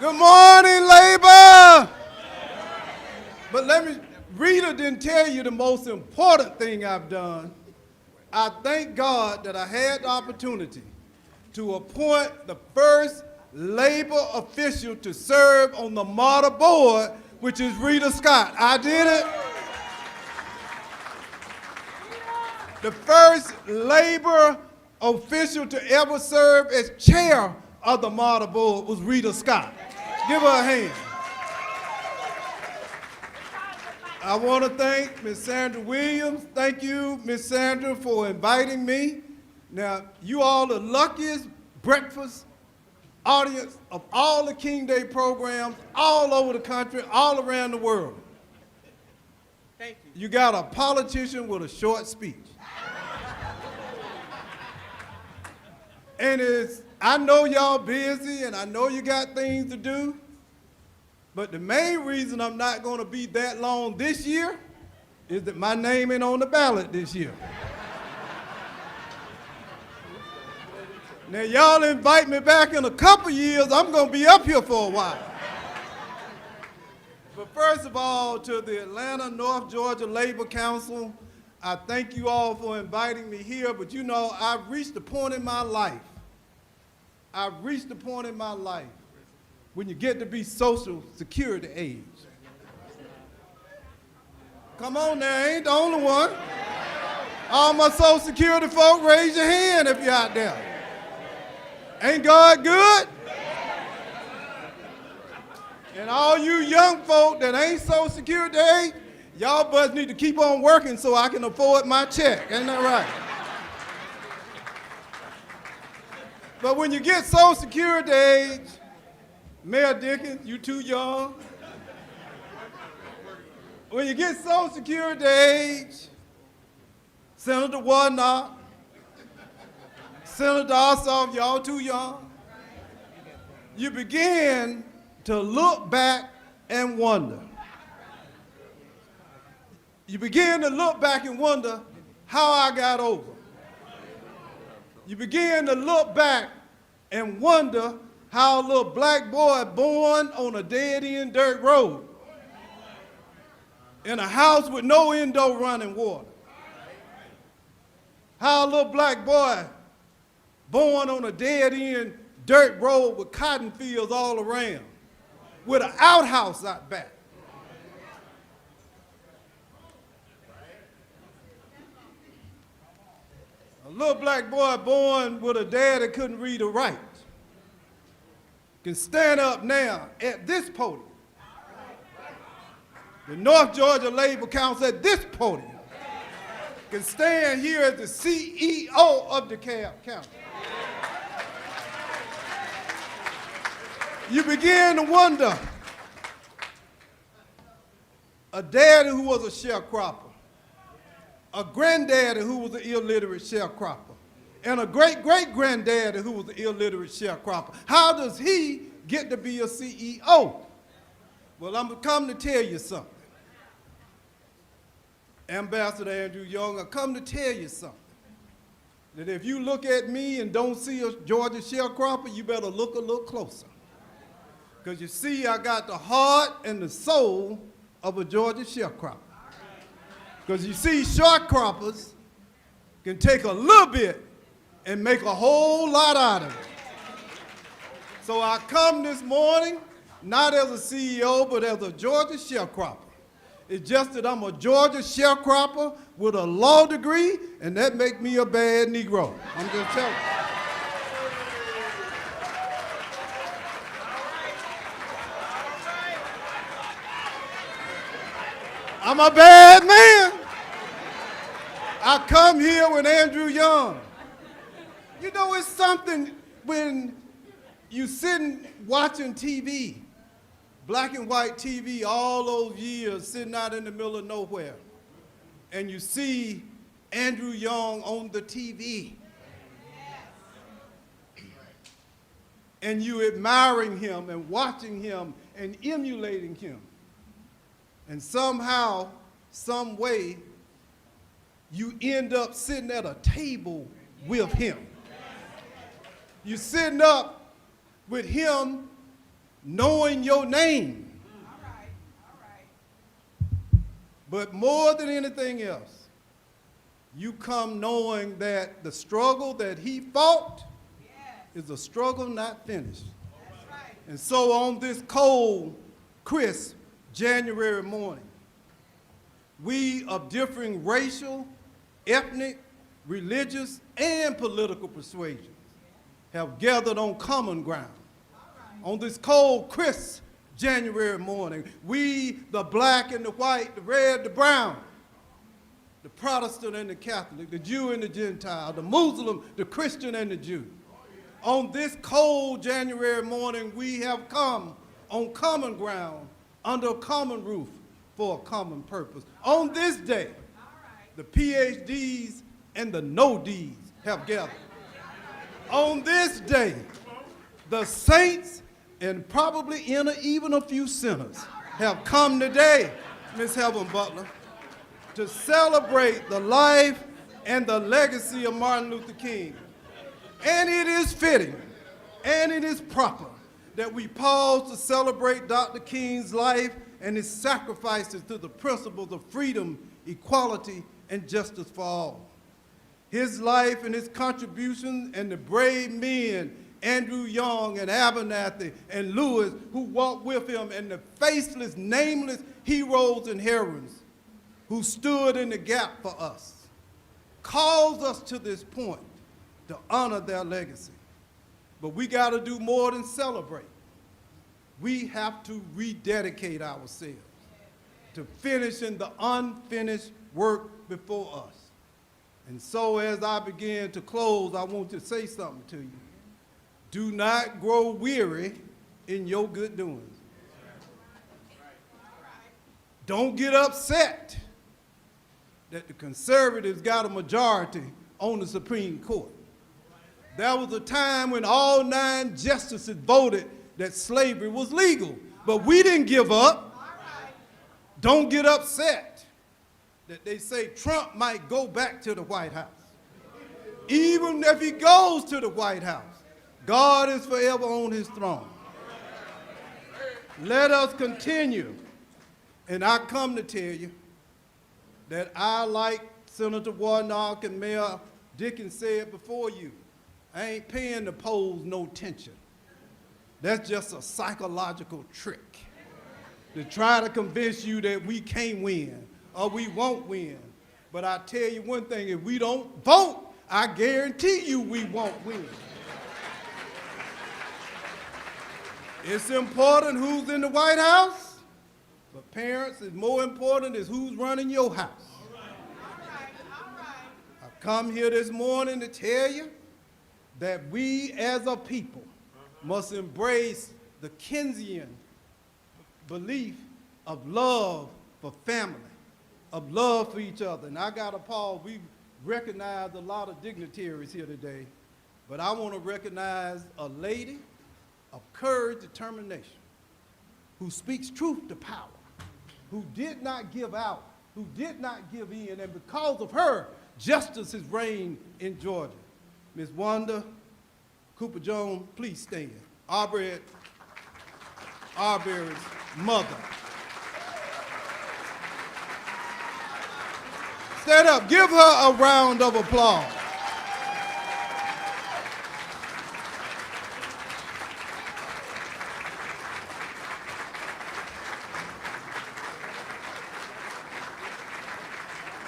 Good morning, Labor. But Rita didn't tell you the most important thing I've done. I thank God that I had the opportunity to appoint the first labor official to serve on the MARTA board, which is Rita Scott. I did it. The first labor official to ever serve as chair of the MARTA board was Rita Scott. Give her a hand. I want to thank Ms. Sandra Williams. Thank you, Ms. Sandra, for inviting me. Now, you all the luckiest breakfast audience of all the King Day programs all over the country, all around the world. Thank you. You got a politician with a short speech. And I know y'all busy and I know you got things to do, but the main reason I'm not going to be that long this year is that my name ain't on the ballot this year. Now y'all invite me back in a couple years, I'm going to be up here for a while. But first of all, to the Atlanta, North Georgia Labor Council, I thank you all for inviting me here, but you know, I've reached a point in my life when you get to be Social Security age. Come on now, I ain't the only one. All my Social Security folk, raise your hand if you're out there. Ain't God good? And all you young folk that ain't Social Security age, y'all butts need to keep on working so I can afford my check. Ain't that right? But when you get Social Security age, Mayor Dickens, you too young. When you get Social Security age, Senator Warnock, Senator Ossoff, y'all too young, you begin to look back and wonder. You begin to look back and wonder how I got over. You begin to look back and wonder how a little black boy born on a dead-end dirt road in a house with no indoor running water. How a little black boy born on a dead-end dirt road with cotton fields all around, with an outhouse out back. A little black boy born with a dad that couldn't read or write can stand up now at this podium, the North Georgia Labor Council at this podium, can stand here as the CEO of DeKalb County. You begin to wonder, a daddy who was a sharecropper, a granddaddy who was an illiterate sharecropper, and a great-great-granddaddy who was an illiterate sharecropper. How does he get to be a CEO? Well, I'm come to tell you something. Ambassador Andrew Young, I come to tell you something. That if you look at me and don't see a Georgia sharecropper, you better look a little closer. Because you see, I got the heart and the soul of a Georgia sharecropper. Because you see, sharecroppers can take a little bit and make a whole lot out of it. So I come this morning, not as a CEO, but as a Georgia sharecropper. It's just that I'm a Georgia sharecropper with a law degree, and that makes me a bad Negro. I'm just telling you. I'm a bad man. I come here with Andrew Young. You know, it's something when you sitting watching TV, black and white TV all those years, sitting out in the middle of nowhere, and you see Andrew Young on the TV, and you admiring him and watching him and emulating him. And somehow, some way, you end up sitting at a table with him. You're sitting up with him knowing your name. All right. All right. But more than anything else, you come knowing that the struggle that he fought Yes. is a struggle not finished. That's right. And so on this cold, crisp January morning, we of differing racial, ethnic, religious, and political persuasions have gathered on common ground. On this cold, crisp January morning, we, the black and the white, the red, the brown, the Protestant and the Catholic, the Jew and the Gentile, the Muslim, the Christian and the Jew. On this cold January morning, we have come on common ground, under a common roof, for a common purpose. On this day, the PhDs and the no-Ds have gathered. On this day, the saints and probably even a few sinners have come today, Ms. Helen Butler, to celebrate the life and the legacy of Martin Luther King. And it is fitting and it is proper that we pause to celebrate Dr. King's life and his sacrifices to the principles of freedom, equality, and justice for all. His life and his contributions and the brave men, Andrew Young and Abernathy and Lewis, who walked with him, and the faceless, nameless heroes and heroines who stood in the gap for us, calls us to this point to honor their legacy. But we got to do more than celebrate. We have to rededicate ourselves to finishing the unfinished work before us. And so as I begin to close, I want to say something to you. Do not grow weary in your good doings. Don't get upset that the conservatives got a majority on the Supreme Court. There was a time when all 9 justices voted that slavery was legal, but we didn't give up. Don't get upset that they say Trump might go back to the White House. Even if he goes to the White House, God is forever on his throne. Let us continue. And I come to tell you that I, like Senator Warnock and Mayor Dickens said before you, I ain't paying the polls no attention. That's just a psychological trick to try to convince you that we can't win or we won't win. But I tell you one thing, if we don't vote, I guarantee you we won't win. It's important who's in the White House, but parents, it's more important is who's running your house. All right. I've come here this morning to tell you that we as a people must embrace the Keynesian belief of love for family, of love for each other. And I got to pause. We recognize a lot of dignitaries here today, but I want to recognize a lady of courage, determination, who speaks truth to power, who did not give out, who did not give in, and because of her, justice has reigned in Georgia. Ms. Wanda Cooper-Jones, please stand. Arbery's mother. Stand up, give her a round of applause.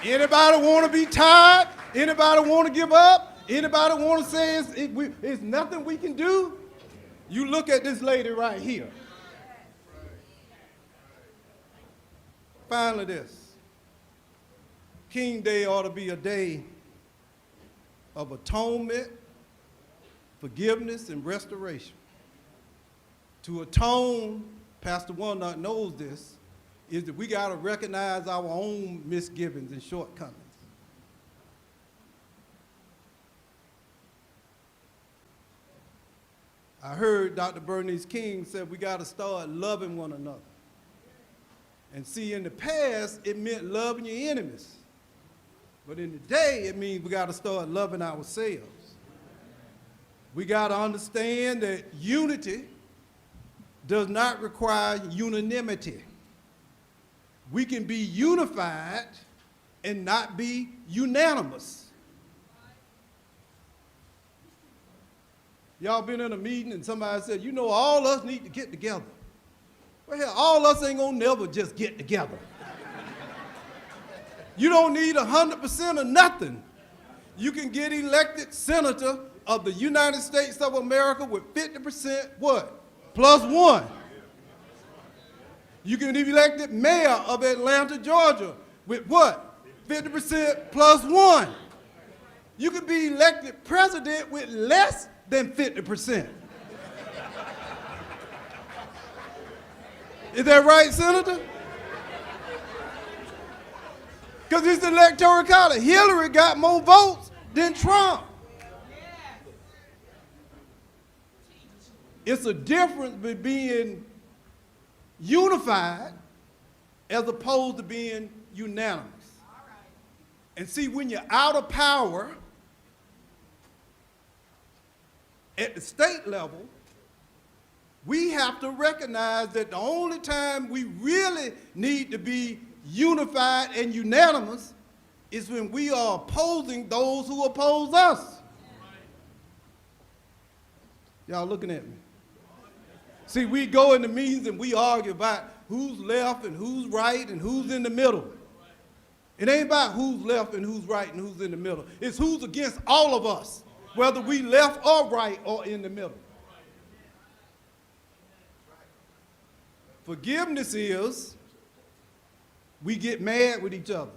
Anybody want to be tired? Anybody want to give up? Anybody want to say it's nothing we can do? You look at this lady right here. Finally this. King Day ought to be a day of atonement, forgiveness, and restoration. To atone, Pastor Warnock knows this, is that we got to recognize our own misgivings and shortcomings. I heard Dr. Bernice King said we got to start loving one another. And see, in the past, it meant loving your enemies. But in the day, it means we got to start loving ourselves. We got to understand that unity does not require unanimity. We can be unified and not be unanimous. Y'all been in a meeting and somebody said, you know, all us need to get together. Well, hell, all us ain't gonna never just get together. You don't need 100% of nothing. You can get elected senator of the United States of America with 50% what? Plus one. You can be elected mayor of Atlanta, Georgia with what? 50% plus one. You can be elected president with less than 50%. Is that right, Senator? Because it's the electoral college. Hillary got more votes than Trump. It's a difference between being unified as opposed to being unanimous. And see, when you're out of power at the state level, we have to recognize that the only time we really need to be unified and unanimous is when we are opposing those who oppose us. Y'all looking at me? See, we go into meetings and we argue about who's left and who's right and who's in the middle. It ain't about who's left and who's right and who's in the middle. It's who's against all of us, whether we left or right or in the middle. Forgiveness is we get mad with each other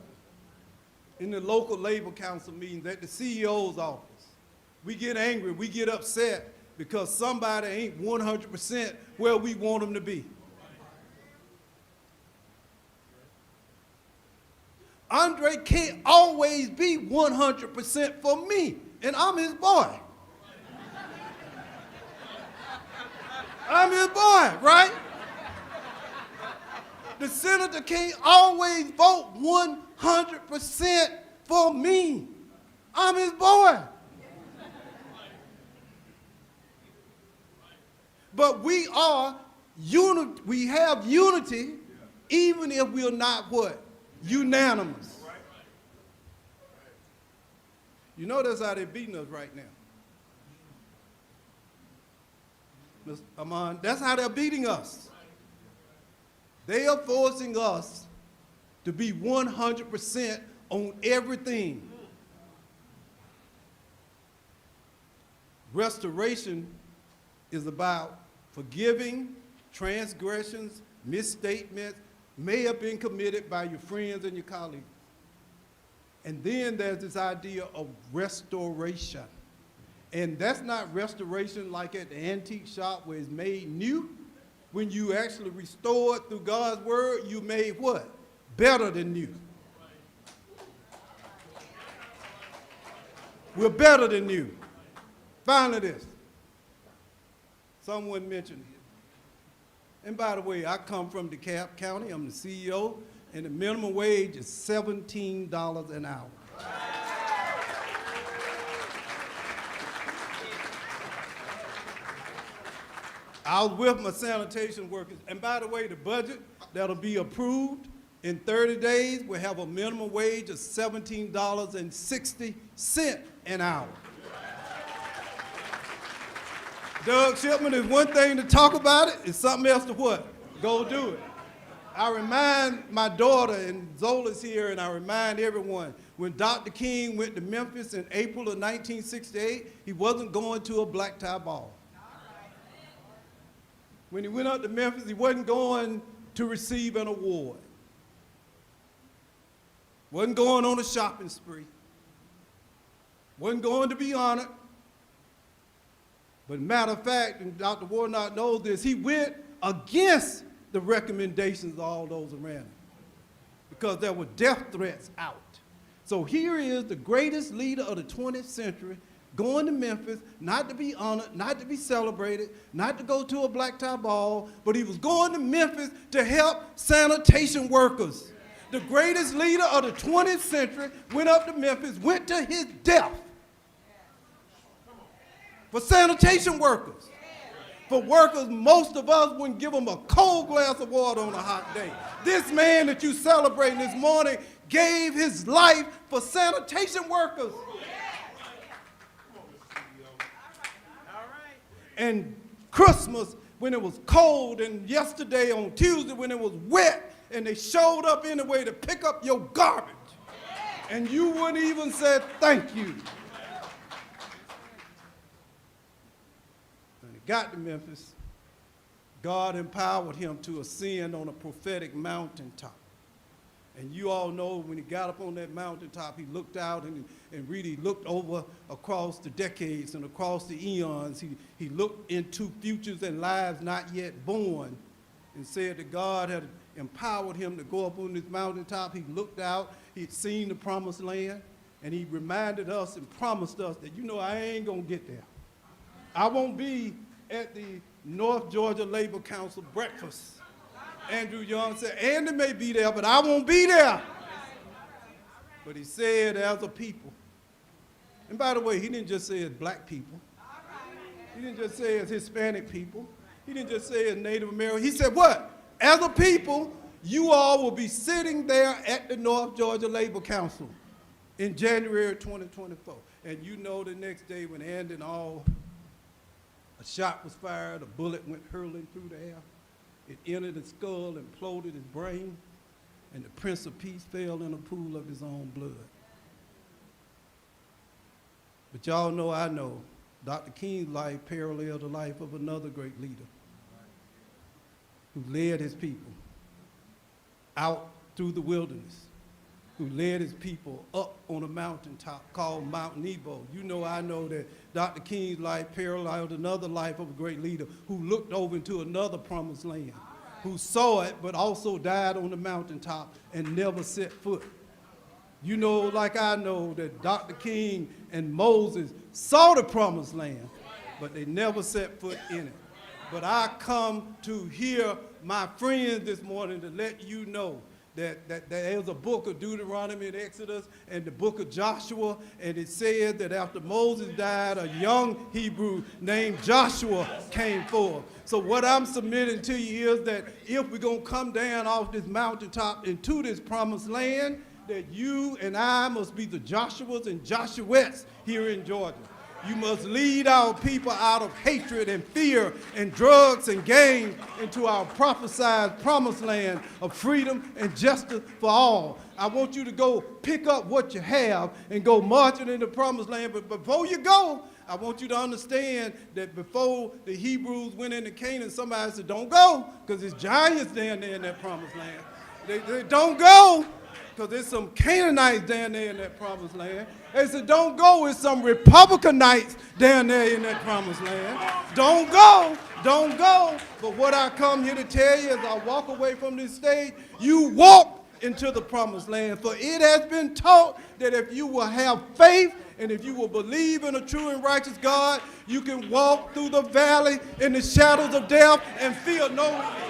in the local labor council meetings, at the CEO's office. We get angry, we get upset because somebody ain't 100% where we want them to be. Andre can't always be 100% for me, and I'm his boy. I'm his boy, right? The senator can't always vote 100% for me. I'm his boy. But we have unity even if we're not what? Unanimous. You know that's how they're beating us right now. Mr. Amon, that's how they're beating us. They are forcing us to be 100% on everything. Restoration is about forgiving transgressions, misstatements, may have been committed by your friends and your colleagues. And then there's this idea of restoration. And that's not restoration like at the antique shop where it's made new. When you actually restore it through God's word, you made what? Better than new. We're better than new. Finally this. Someone mentioned it. And by the way, I come from DeKalb County. I'm the CEO, and the minimum wage is $17 an hour. I was with my sanitation workers. And by the way, the budget that'll be approved in 30 days will have a minimum wage of $17.60 an hour. Doug Shipman, is one thing to talk about it, it's something else to what? Go do it. I remind my daughter, and Zola's here, and I remind everyone, when Dr. King went to Memphis in April of 1968, he wasn't going to a black tie ball. When he went up to Memphis, he wasn't going to receive an award. Wasn't going on a shopping spree. Wasn't going to be honored. But matter of fact, and Dr. Warnock knows this, he went against the recommendations of all those around him because there were death threats out. So here is the greatest leader of the 20th century going to Memphis, not to be honored, not to be celebrated, not to go to a black tie ball, but he was going to Memphis to help sanitation workers. The greatest leader of the 20th century went up to Memphis, went to his death for sanitation workers. For workers, most of us wouldn't give them a cold glass of water on a hot day. This man that you celebrating this morning gave his life for sanitation workers. And Christmas when it was cold, and yesterday on Tuesday when it was wet, and they showed up anyway to pick up your garbage. And you wouldn't even say thank you. When he got to Memphis, God empowered him to ascend on a prophetic mountaintop. And you all know when he got up on that mountaintop, he looked out and really looked over across the decades and across the eons. He looked into futures and lives not yet born and said that God had empowered him to go up on this mountaintop. He looked out, he'd seen the promised land, and he reminded us and promised us that, you know, I ain't gonna get there. I won't be at the North Georgia Labor Council breakfast. Andrew Young said, Andy may be there, but I won't be there. But he said, as a people, and by the way, he didn't just say as black people. He didn't just say as Hispanic people. He didn't just say as Native American. He said, what? As a people, you all will be sitting there at the North Georgia Labor Council in January 2024. And you know the next day when Andy and all, a shot was fired, a bullet went hurling through the air. It entered his skull and imploded his brain, and the Prince of Peace fell in a pool of his own blood. But y'all know, I know, Dr. King's life paralleled the life of another great leader who led his people out through the wilderness, who led his people up on a mountaintop called Mount Nebo. You know, I know that Dr. King's life paralleled another life of a great leader who looked over into another promised land, who saw it but also died on the mountaintop and never set foot. You know, like I know, that Dr. King and Moses saw the promised land, but they never set foot in it. But I come to hear my friends this morning to let you know that there's a book of Deuteronomy and Exodus and the book of Joshua, and it said that after Moses died, a young Hebrew named Joshua came forth. So what I'm submitting to you is that if we're going to come down off this mountaintop into this promised land, that you and I must be the Joshuas and Joshuettes here in Georgia. You must lead our people out of hatred and fear and drugs and gangs into our prophesied promised land of freedom and justice for all. I want you to go pick up what you have and go marching in the promised land. But before you go, I want you to understand that before the Hebrews went into Canaan, somebody said, don't go, because there's giants down there in that promised land. They don't go, because there's some Canaanites down there in that promised land. They said, don't go, it's some Republicanites down there in that promised land. Don't go, don't go. But what I come here to tell you as I walk away from this stage, you walk into the promised land. For it has been taught that if you will have faith and if you will believe in a true and righteous God, you can walk through the valley in the shadows of death and fear no evil.